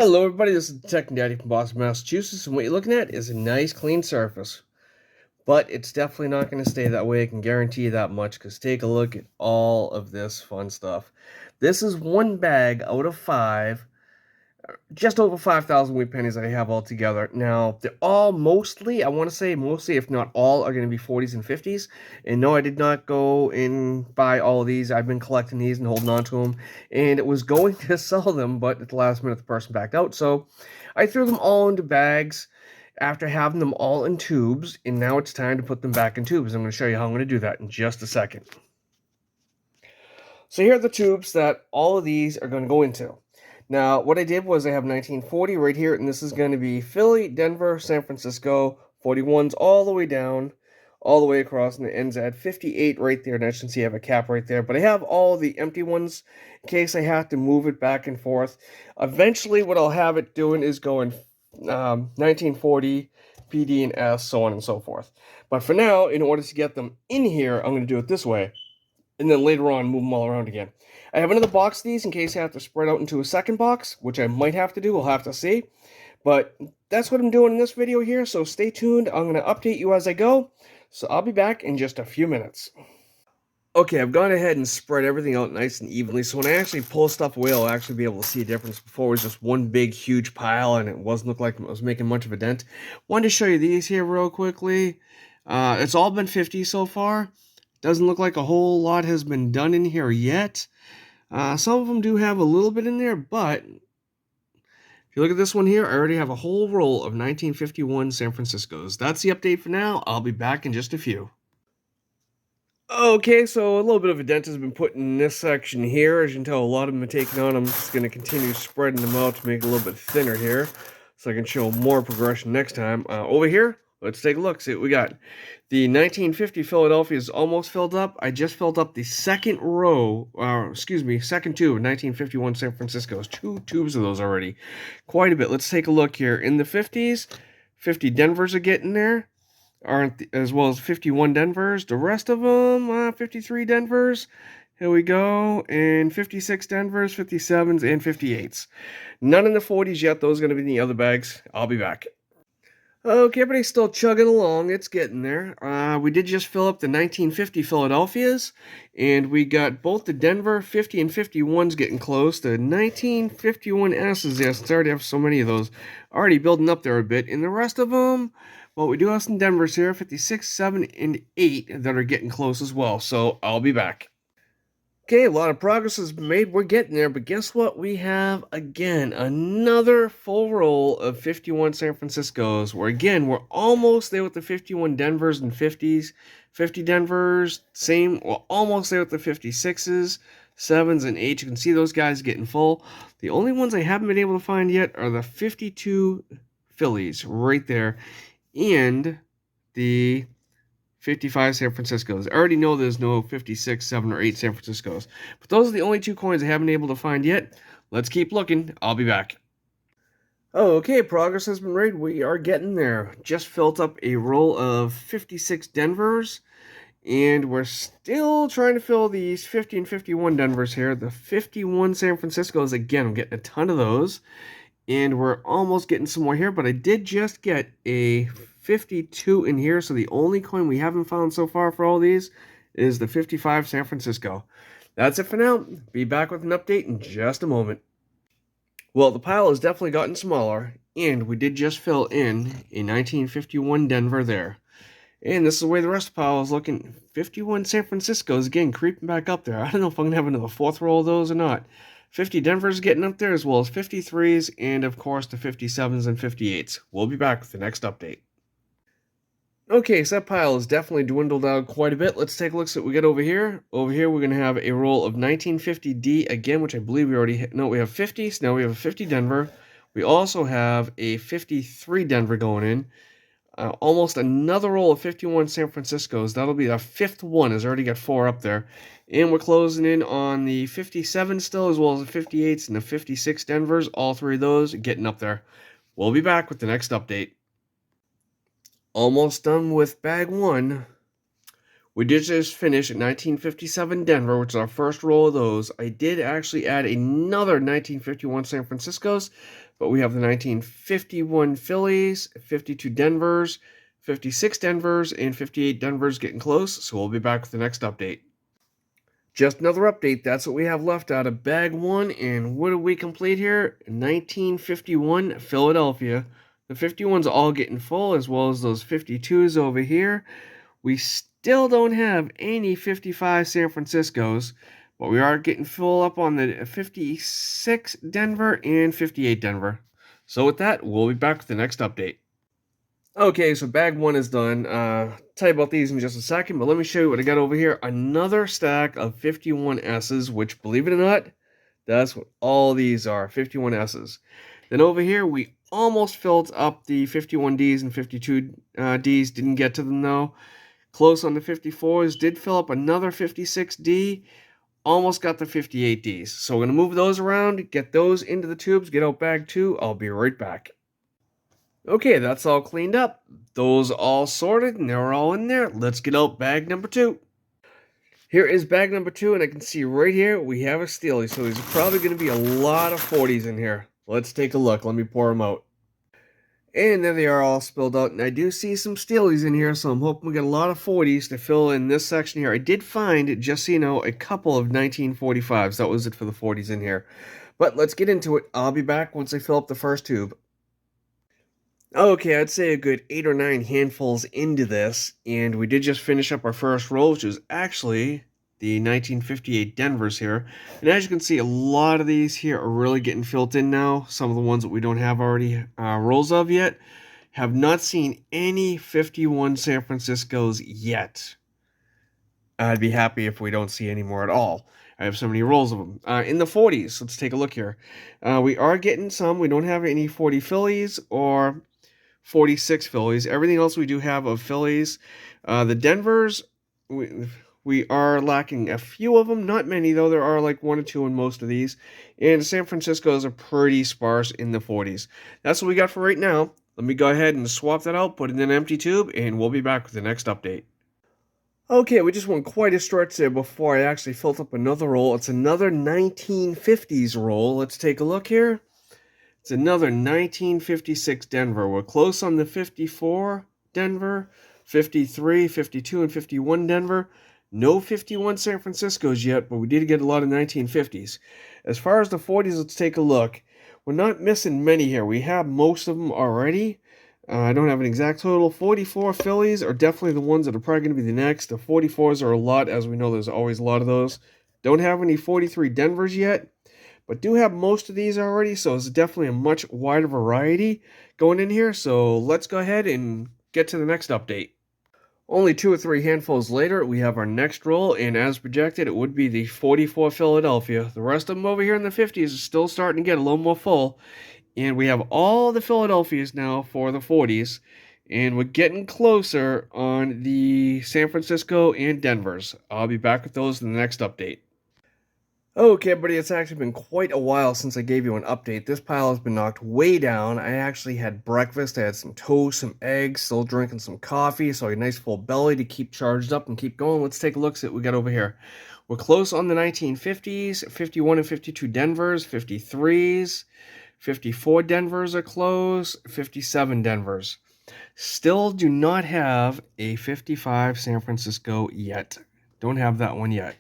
Hello everybody, this is the Tech Daddy from Boston, Massachusetts, and what you're looking at is a nice clean surface. But it's definitely not going to stay that way, I can guarantee you that much, because take a look at all of this fun stuff. This is one bag out of five, just over 5,000 wheat pennies that I have all together. Now, they're all mostly, I want to say mostly, if not all, are going to be 40s and 50s. And no, I did not go and buy all of these. I've been collecting these and holding on to them. And it was going to sell them, but at the last minute, the person backed out. So I threw them all into bags after having them all in tubes. And now it's time to put them back in tubes. I'm going to show you how I'm going to do that in just a second. So here are the tubes that all of these are going to go into. Now, what I did was I have 1940 right here, and this is going to be Philly, Denver, San Francisco, 41s all the way down, all the way across, and it ends at 58 right there. And as you can see, I have a cap right there. But I have all the empty ones in case I have to move it back and forth. Eventually, what I'll have it doing is going 1940, PD, and S, so on and so forth. But for now, in order to get them in here, I'm going to do it this way. And then later on, move them all around again. I have another box of these in case I have to spread out into a second box, which I might have to do. We'll have to see. But that's what I'm doing in this video here, so stay tuned. I'm going to update you as I go. So I'll be back in just a few minutes. Okay, I've gone ahead and spread everything out nice and evenly, so when I actually pull stuff away, I'll actually be able to see a difference. Before it was just one big, huge pile, and it wasn't look like it was making much of a dent. Wanted to show you these here real quickly. It's all been 50 so far. Doesn't look like a whole lot has been done in here yet. Some of them do have a little bit in there, but if you look at this one here, I already have a whole roll of 1951 San Franciscos. That's the update for now. I'll be back in just a few. Okay, so a little bit of a dent has been put in this section here. As you can tell, a lot of them are taken on. I'm just going to continue spreading them out to make it a little bit thinner here so I can show more progression next time. Over here, let's take a look, see what we got. The 1950 Philadelphia is almost filled up. I just filled up the second second tube of 1951 San Francisco's. 2 tubes of those already. Quite a bit. Let's take a look here. In the 50s, 50 Denvers are getting there, as well as 51 Denvers. The rest of them, 53 Denvers. Here we go. And 56 Denvers, 57s, and 58s. None in the 40s yet. Those are going to be in the other bags. I'll be back. Okay, everybody's still chugging along. It's getting there. We did just fill up the 1950 Philadelphias, and we got both the Denver 50 and 51s getting close. The 1951 S's, yes, it's already have so many of those, already building up there a bit. And the rest of them, well, we do have some Denvers here, 56, 7, and 8 that are getting close as well. So I'll be back. Okay, a lot of progress has been made. We're getting there, but guess what? We have, again, another full roll of 51 San Franciscos. We're almost there with the 51 Denvers and 50s. 50 Denvers, same, we're almost there with the 56s, 7s, and 8s. You can see those guys getting full. The only ones I haven't been able to find yet are the 52 Phillies right there, and the 55 San Franciscos. I already know there's no 56, 7, or 8 San Franciscos. But those are the only 2 coins I haven't been able to find yet. Let's keep looking. I'll be back. Oh, okay, progress has been made. We are getting there. Just filled up a roll of 56 Denvers. And we're still trying to fill these 50 and 51 Denvers here. The 51 San Franciscos, again, I'm getting a ton of those. And we're almost getting some more here. But I did just get a 52 in here, so the only coin we haven't found so far for all these is the 55 San Francisco. That's it for now. Be back with an update in just a moment. Well, the pile has definitely gotten smaller, and we did just fill in a 1951 Denver there. And this is the way the rest of the pile is looking. 51 San Francisco's again creeping back up there. I don't know if I'm going to have another 4th roll of those or not. 50 Denver's getting up there, as well as 53s, and of course the 57s and 58s. We'll be back with the next update. Okay, so that pile has definitely dwindled out quite a bit. Let's take a look at what we got over here. Over here, we're going to have a roll of 1950D again, which I believe we already hit. No, we have 50, so now we have a 50 Denver. We also have a 53 Denver going in. Almost another roll of 51 San Franciscos. That'll be the 5th one. Has already got 4 up there. And we're closing in on the 57 still, as well as the 58s and the 56 Denvers. All 3 of those getting up there. We'll be back with the next update. Almost done with bag 1. We did just finish 1957 Denver, which is our first roll of those. I did actually add another 1951 San Francisco's, but we have the 1951 Phillies, 52 Denvers, 56 Denvers, and 58 Denvers getting close, so we'll be back with the next update. Just another update. That's what we have left out of bag one. And what did we complete here? 1951 Philadelphia. The 51's all getting full, as well as those 52s over here. We still don't have any 55 San Franciscos, but we are getting full up on the 56 Denver and 58 Denver. So with that, we'll be back with the next update. Okay, so bag one is done. Tell you about these in just a second, but let me show you what I got over here. Another stack of 51 S's, which, believe it or not, that's what all these are, 51 S's. Then over here, we almost filled up the 51 Ds and 52 Ds. Didn't get to them, though. Close on the 54s. Did fill up another 56D. Almost got the 58Ds. So we're going to move those around, get those into the tubes, get out bag two. I'll be right back. Okay, that's all cleaned up. Those all sorted, and they're all in there. Let's get out bag number two. Here is bag number two, and I can see right here we have a steely. So there's probably going to be a lot of 40s in here. Let's take a look. Let me pour them out. And there they are all spilled out. And I do see some steelies in here, so I'm hoping we get a lot of 40s to fill in this section here. I did find, just so you know, a couple of 1945s. That was it for the 40s in here. But let's get into it. I'll be back once I fill up the first tube. Okay, I'd say a good 8 or 9 handfuls into this, and we did just finish up our first roll, which is actually the 1958 Denvers here. And as you can see, a lot of these here are really getting filled in now. Some of the ones that we don't have already rolls of yet. Have not seen any 51 San Franciscos yet. I'd be happy if we don't see any more at all. I have so many rolls of them. In the 40s, let's take a look here. We are getting some. We don't have any 40 Phillies or 46 Phillies. Everything else we do have of Phillies. The Denvers, we are lacking a few of them. Not many, though. There are like 1 or 2 in most of these. And San Francisco's are pretty sparse in the 40s. That's what we got for right now. Let me go ahead and swap that out, put it in an empty tube, and we'll be back with the next update. Okay, we just went quite a stretch there before I actually filled up another roll. It's another 1950s roll. Let's take a look here. It's another 1956 Denver. We're close on the 54 Denver, 53, 52, and 51 Denver. No 51 San Franciscos yet, but we did get a lot of 1950s. As far as the 40s, let's take a look. We're not missing many here. We have most of them already. I don't have an exact total. 44 Phillies are definitely the ones that are probably going to be the next. The 44s are a lot, as we know there's always a lot of those. Don't have any 43 Denvers yet, but do have most of these already, so it's definitely a much wider variety going in here. So let's go ahead and get to the next update. Only 2 or 3 handfuls later, we have our next roll, and as projected, it would be the 44 Philadelphia. The rest of them over here in the 50s is still starting to get a little more full. And we have all the Philadelphias now for the 40s. And we're getting closer on the San Francisco and Denvers. I'll be back with those in the next update. Okay, everybody, it's actually been quite a while since I gave you an update. This pile has been knocked way down. I actually had breakfast. I had some toast, some eggs, still drinking some coffee. So a nice full belly to keep charged up and keep going. Let's take a look, see what we got over here. We're close on the 1950s, 51 and 52 Denvers, 53s. 54 Denvers are close, 57 Denvers. Still do not have a 55 San Francisco yet. Don't have that one yet.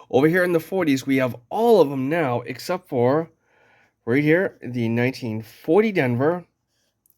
Over here in the 40s, we have all of them now, except for right here, the 1940 Denver,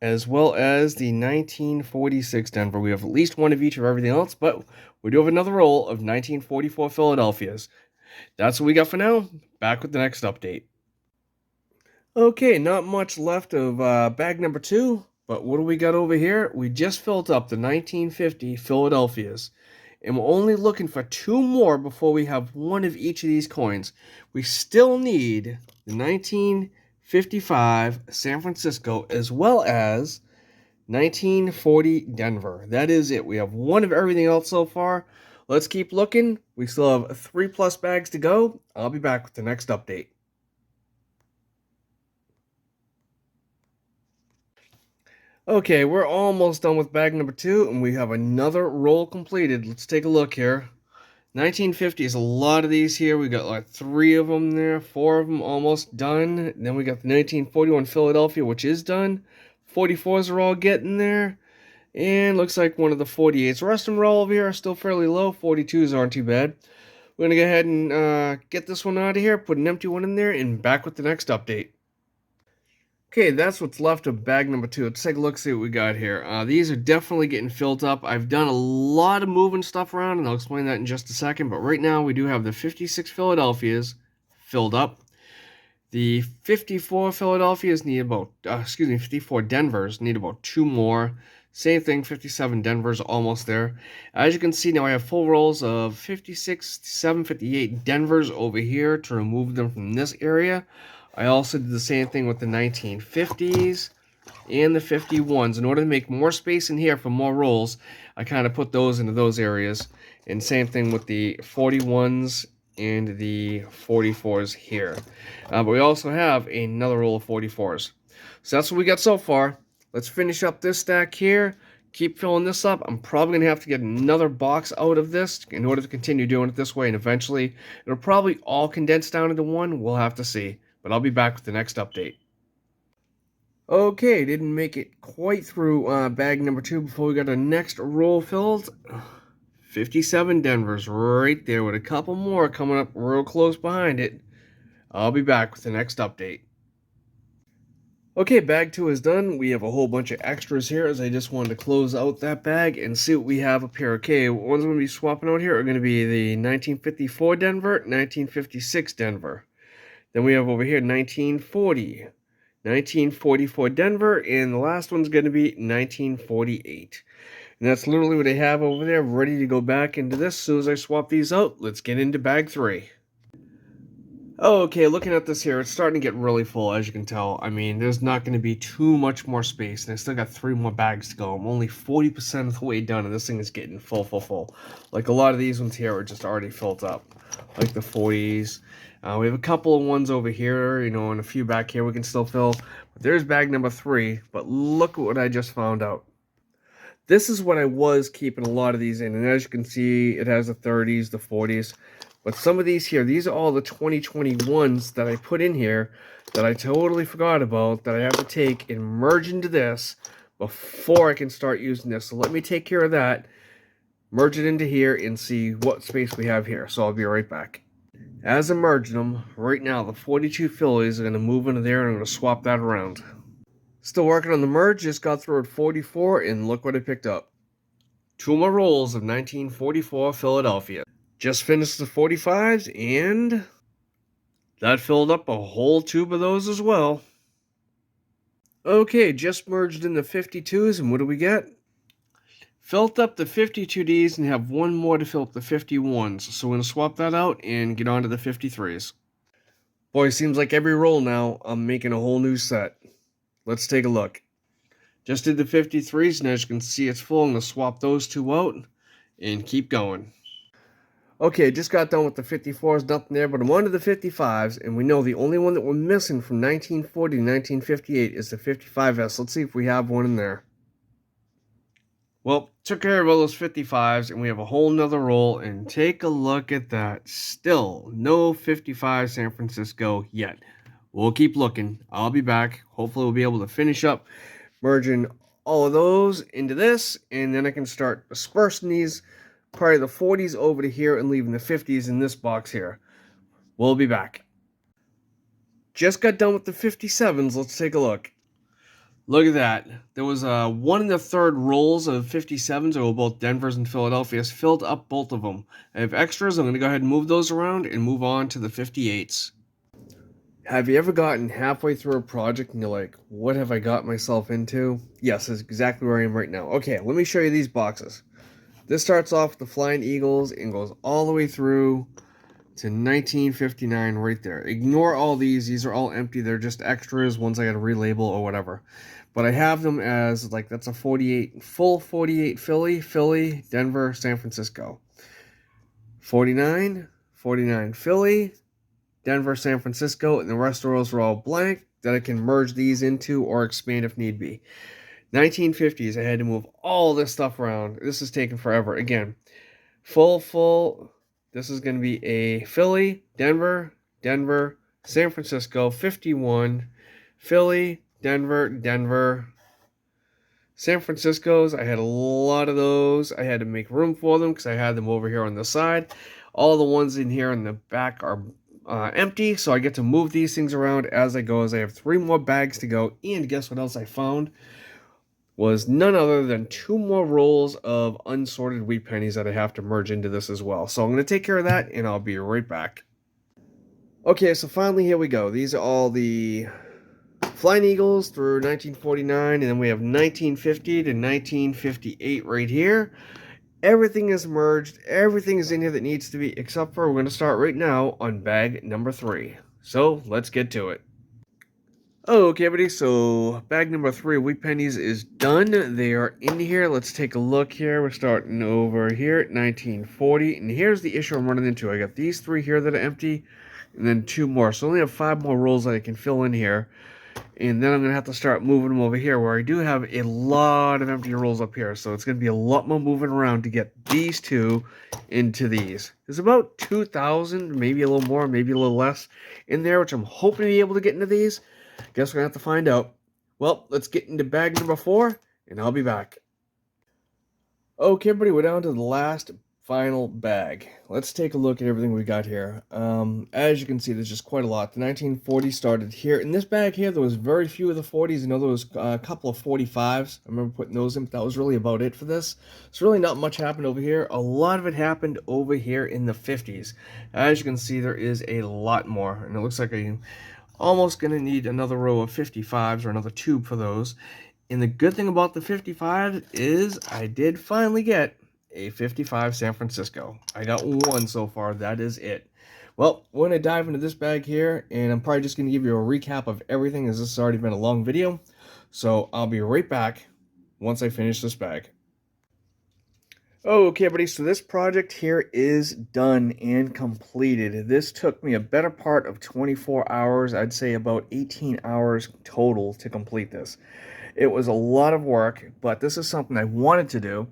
as well as the 1946 Denver. We have at least one of each of everything else, but we do have another roll of 1944 Philadelphias. That's what we got for now. Back with the next update. Okay, not much left of bag number 2, but what do we got over here? We just filled up the 1950 Philadelphias, and we're only looking for 2 more before we have one of each of these coins. We still need the 1955 San Francisco as well as 1940 Denver. That is it. We have one of everything else so far. Let's keep looking. We still have 3+ bags to go. I'll be back with the next update. Okay, we're almost done with bag number 2, and we have another roll completed. Let's take a look here. 1950 is a lot of these here. We got like 3 of them there, 4 of them almost done. Then we got the 1941 Philadelphia, which is done. 44s are all getting there. And looks like one of the 48s. The rest of them are all over here are still fairly low. 42s aren't too bad. We're going to go ahead and get this one out of here, put an empty one in there, and back with the next update. Okay, that's what's left of bag number 2. Let's take a look, see what we got here. These are definitely getting filled up. I've done a lot of moving stuff around, and I'll explain that in just a second. But right now, we do have the 56 Philadelphias filled up. The 54 Philadelphias need about, 54 Denvers need about 2 more. Same thing, 57 Denver's almost there. As you can see now, I have full rolls of 56, 57, 58 Denver's over here to remove them from this area. I also did the same thing with the 1950s and the 51s. In order to make more space in here for more rolls, I kind of put those into those areas. And same thing with the 41s and the 44s here. But we also have another roll of 44s. So that's what we got so far. Let's finish up this stack here. Keep filling this up. I'm probably going to have to get another box out of this in order to continue doing it this way. And eventually, it'll probably all condense down into one. We'll have to see. But I'll be back with the next update. Okay, didn't make it quite through bag number 2 before we got our next roll filled. 57 Denver's right there with a couple more coming up real close behind it. I'll be back with the next update. Okay, bag 2 is done. We have a whole bunch of extras here as I just wanted to close out that bag and see what we have up here. Okay, ones I'm going to be swapping out here are going to be the 1954 Denver, 1956 Denver. Then we have over here 1940, 1944 Denver, and the last one's going to be 1948. And that's literally what I have over there, ready to go back into this. As soon as I swap these out, let's get into bag 3. Okay, looking at this here, it's starting to get really full, as you can tell. I mean, there's not going to be too much more space, and I still got 3 more bags to go. I'm only 40% of the way done, and this thing is getting full. Like, a lot of these ones here are just already filled up, like the 40s. We have a couple of ones over here, you know, and a few back here we can still fill. But there's bag number 3, but look at what I just found out. This is what I was keeping a lot of these in, and as you can see, it has the 30s, the 40s. But some of these here, these are all the 2021s that I put in here that I totally forgot about, that I have to take and merge into this before I can start using this. So let me take care of that, merge it into here, and see what space we have here. So I'll be right back. As I'm merging them, right now the 42 Phillies are going to move into there, and I'm going to swap that around. Still working on the merge, just got through at 44, and look what I picked up. 2 more rolls of 1944 Philadelphia. Just finished the 45s, and that filled up a whole tube of those as well. Okay, just merged in the 52s, and what do we get? Filled up the 52Ds and have 1 more to fill up the 51s. So we're going to swap that out and get on to the 53s. Boy, seems like every roll now, I'm making a whole new set. Let's take a look. Just did the 53s, and as you can see, it's full. I'm going to swap those 2 out and keep going. Okay, just got done with the 54s, nothing there, but I'm on to the 55s, and we know the only one that we're missing from 1940 to 1958 is the 55S. Let's see if we have one in there. Well, took care of all those 55s, and we have a whole nother roll, and take a look at that. Still, no 55 San Francisco yet. We'll keep looking. I'll be back. Hopefully we'll be able to finish up merging all of those into this, and then I can start dispersing these probably the 40s over to here and leaving the 50s in this box here. We'll be back. Just got done with the 57s. Let's take a look. Look at that. There was 1 1/3 rolls of 57s, or both Denver's and Philadelphia's, filled up both of them. I have extras. I'm going to go ahead and move those around and move on to the 58s. Have you ever gotten halfway through a project and you're like, what have I got myself into? Yes, that's exactly where I am right now. Okay, let me show you these boxes. This starts off with the Flying Eagles and goes all the way through to 1959 right there. Ignore all these. These are all empty. They're just extras, ones I got to relabel or whatever. But I have them as, like, that's a 48, full 48 Philly, Denver, San Francisco. 49 Philly, Denver, San Francisco, and the rest of those are all blank that I can merge these into or expand if need be. 1950s, I had to move all this stuff around. This is taking forever. Again, full. This is going to be a Philly, Denver, San Francisco, 51, Philly, Denver, San Francisco's. I had a lot of those. I had to make room for them because I had them over here on the side. All the ones in here in the back are empty, so I get to move these things around as I go, as I have 3 more bags to go. And guess what else I found? Was none other than 2 more rolls of unsorted wheat pennies that I have to merge into this as well. So I'm going to take care of that, and I'll be right back. Okay, so finally here we go. These are all the Flying Eagles through 1949, and then we have 1950 to 1958 right here. Everything is merged. Everything is in here that needs to be, except for we're going to start right now on bag number 3. So let's get to it. Okay, everybody, so bag number 3 wheat pennies is done. They are in here. Let's take a look here. We're starting over here at 1940, and here's the issue I'm running into. I got these 3 here that are empty, and then 2 more. So I only have 5 more rolls that I can fill in here. And then I'm going to have to start moving them over here, where I do have a lot of empty rolls up here. So it's going to be a lot more moving around to get these 2 into these. There's about 2,000, maybe a little more, maybe a little less in there, which I'm hoping to be able to get into these. Guess we're going to have to find out. Well, let's get into bag number 4, and I'll be back. Okay, everybody, we're down to the last final bag. Let's take a look at everything we got here. As you can see, there's just quite a lot. The 1940s started here. In this bag here, there was very few of the 40s. I know there was a couple of 45s. I remember putting those in, but that was really about it for this. So really not much happened over here. A lot of it happened over here in the 50s. As you can see, there is a lot more, and it looks like I'm almost going to need another row of 55s or another tube for those. And the good thing about the 55 is I did finally get a 55 San Francisco. I got 1 so far. That is it. Well, we're going to dive into this bag here, and I'm probably just going to give you a recap of everything, as this has already been a long video. So I'll be right back once I finish this bag. Okay, everybody, so this project here is done and completed. This took me a better part of 24 hours. I'd say about 18 hours total to complete this. It was a lot of work, but this is something I wanted to do.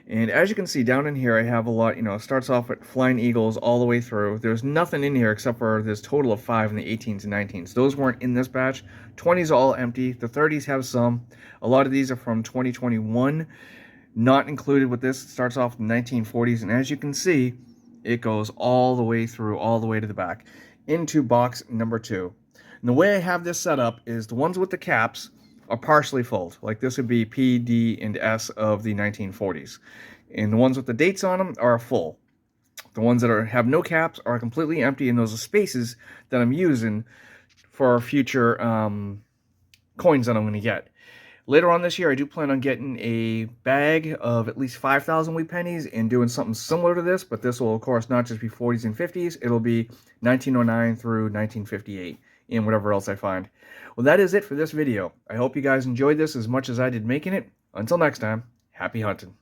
And as you can see down in here, I have a lot, it starts off at Flying Eagles all the way through. There's nothing in here except for this total of 5 in the 18s and 19s. Those weren't in this batch. 20s are all empty. The 30s have some. A lot of these are from 2021. Not included with this. It starts off in the 1940s. And as you can see, it goes all the way through, all the way to the back, into box number 2. And the way I have this set up is the ones with the caps are partially full. Like this would be P, D, and S of the 1940s. And the ones with the dates on them are full. The ones that have no caps are completely empty, and those are spaces that I'm using for future coins that I'm going to get. Later on this year, I do plan on getting a bag of at least 5,000 wheat pennies and doing something similar to this, but this will, of course, not just be 40s and 50s. It'll be 1909 through 1958 and whatever else I find. Well, that is it for this video. I hope you guys enjoyed this as much as I did making it. Until next time, happy hunting.